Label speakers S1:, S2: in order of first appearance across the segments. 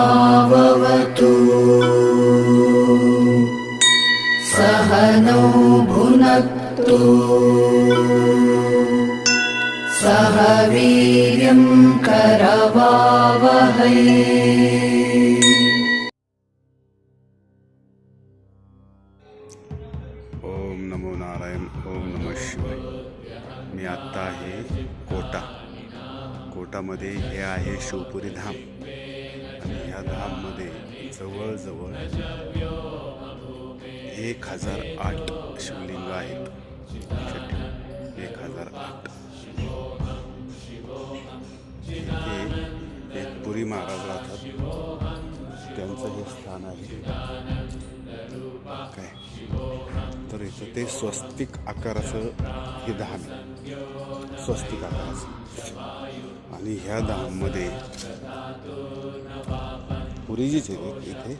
S1: सहनाववतु सहनौ भुनक्तु सह वीर्यं करवावहै।
S2: ओम नमो नारायण. ओम नमः शिवाय. मी आत्ता आहे कोटामध्ये. हे आहे शिवपुरी धाम आणि ह्या धाममध्ये जवळजवळ 1008 शिवलिंग आहेत. 1008. इथे एक पुरी महाराज राहतात, त्यांचं हे स्थान आहे. काय तर इथं ते स्वस्तिक आकाराचं हे धाम आहे, स्वस्तिक आकाराचं. आणि ह्या धाममध्ये पुरी जीच आहे इथे.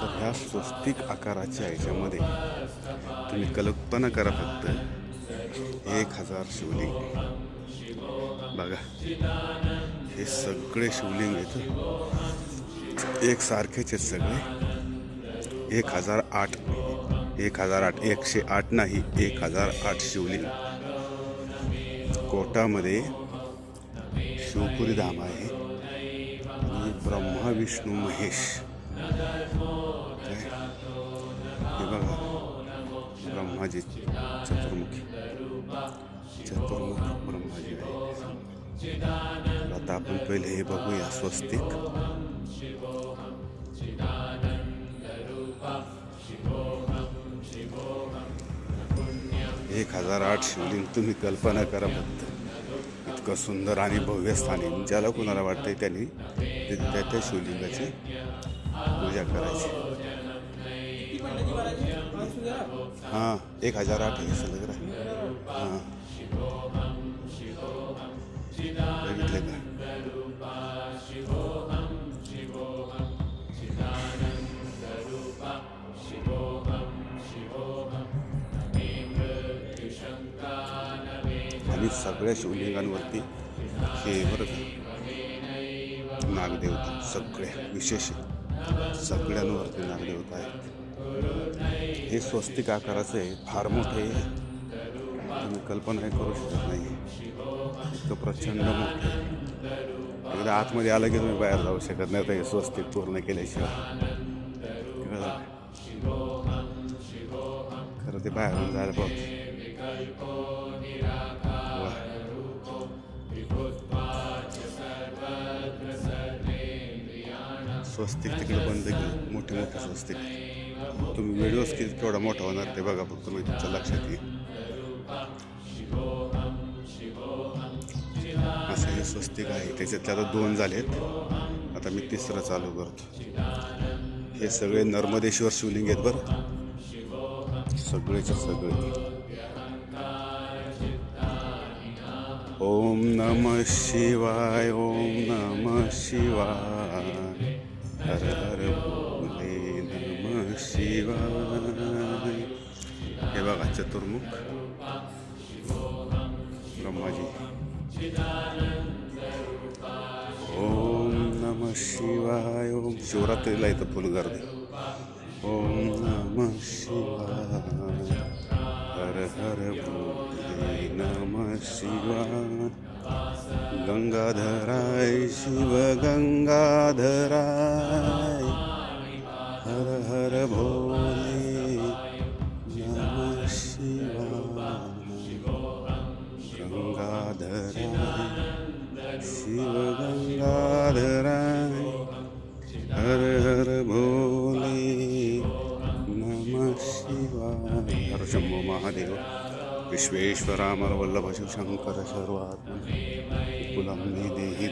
S2: तर ह्या स्वस्तिक आकाराच्या ह्याच्यामध्ये तुम्ही कल्पना करा, फक्त 1000 शिवलिंग बघा. हे सगळे शिवलिंग आहेत एकसारखेच आहेत सगळे. 1008 108 नाही, 1008 शिवलिंग कोटामध्ये शिवपुरी धाम आहे. आणि ब्रह्मा विष्णू महेश हे बघा, ब्रह्माजी चतुर्मुखी ब्रह्माजी आहे. आता आपण पहिले हे बघूया स्वस्तिक. 1008 शिवलिंग तुम्ही कल्पना करा फक्त. इतकं सुंदर आणि भव्य स्थान आहे. ज्याला कोणाला वाटतंय त्यांनी त्या शिवलिंगाची पूजा करायची. 1008 आहे सलग. हां, बघितलं का? आणि सगळ्या शिवलिंगांवरती हे बरं नागदेवता, सगळ्या विशेष सगळ्यांवरती नागदेवता आहेत. हे स्वस्तिक आकाराचं आहे, फार मोठे आहे, तुम्ही कल्पना करू शकत नाही. इतकं प्रचंड मोठं. एकदा आतमध्ये आलं की तुम्ही बाहेर जाऊ शकत नाही हे स्वस्तिक पूर्ण केल्याशिवाय. खरं ते बाहेरून जायला पाहत. स्वस्तिक तिकडे बंद केलं, मोठे स्वस्तिक. तुम्ही व्हिडिओज केवढा मोठा होणार ते बघा फक्त, मी तुमच्या लक्षात येईल. असं हे स्वस्तिक आहे. त्याच्यातले आता 2 झालेत, आता मी 3रं चालू करतो. हे सगळे नर्मदेश्वर शिवलिंग आहेत बरं, सगळेच्या सगळे. ओम नमः शिवाय, ओम नमः शिवाय, हर हर भोले नमः शिवाय. हे बघा चतुर्मुख ब्रह्माजी. ओम नमः शिवाय. ओम शिवरात्रीला इथं फुल गर्दी. ओम नमः शिवाय, हर हर भोले नमः शिवाय. गंगाधराय शिव गंगाधराय, हर हर भोले नमः शिवाय. गंगाधराय शिव गंगाधराय, हर हर भोले नमः शिवाय. हर शंभो महादेव. विश्वेश्वरामर वल्लभ शिवशंकर सर्वात्मन कुलम मे देहि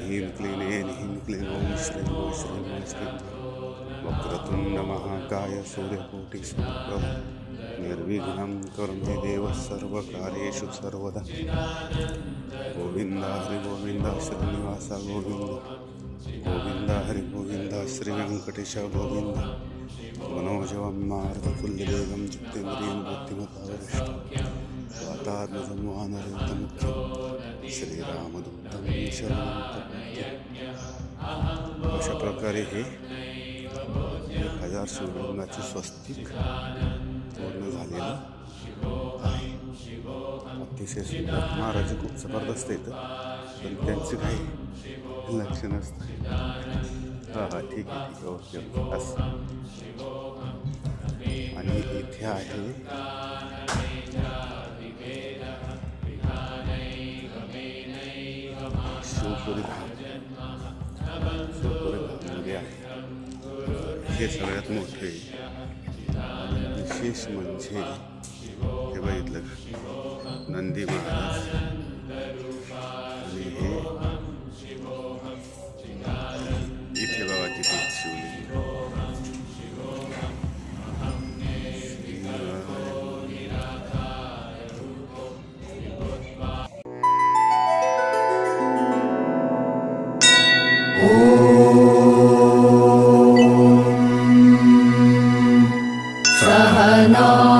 S2: ह्रीं क्लीं ह्रीं क्लीं. ओम श्रीं ओम श्रीं ओम श्रीं. वक्रतुंड महाकाय सूर्यकोटि समप्रभ निर्विघ्नं कुरु मे देव सर्वकार्येषु सर्वदा. गोविंद हरि गोविंद श्रीनिवास गोविंद. गोविंद हरि गोविंद श्री वेंकटेश गोविंद. मनोजवं मारुततुल्यवेगं जितेन्द्रियं बुद्धिमतां वरिष्ठं वातात्मजं वानरयुतमुख्यं श्रीरामदूतं शरणं प्रपद्ये. अशा प्रकारे हे 1000 शिवलिंगाचे स्वस्तिक पूर्ण झालेलं आहे. अतिशय सुंदर. महाराज खूप जबरदस्त येतं, पण त्यांचे काही लक्ष नसतं. हां ठीक आहे ओके असं. आणि इथे आहे शिवपुरी धाम. शिवपुरी धाममध्ये आहे हे सगळ्यात मोठे. आणि विशेष म्हणजे हे बघितलं का, नंदी महाराज. आणि हे इथे बघा किती शिवलिंग.
S1: सहना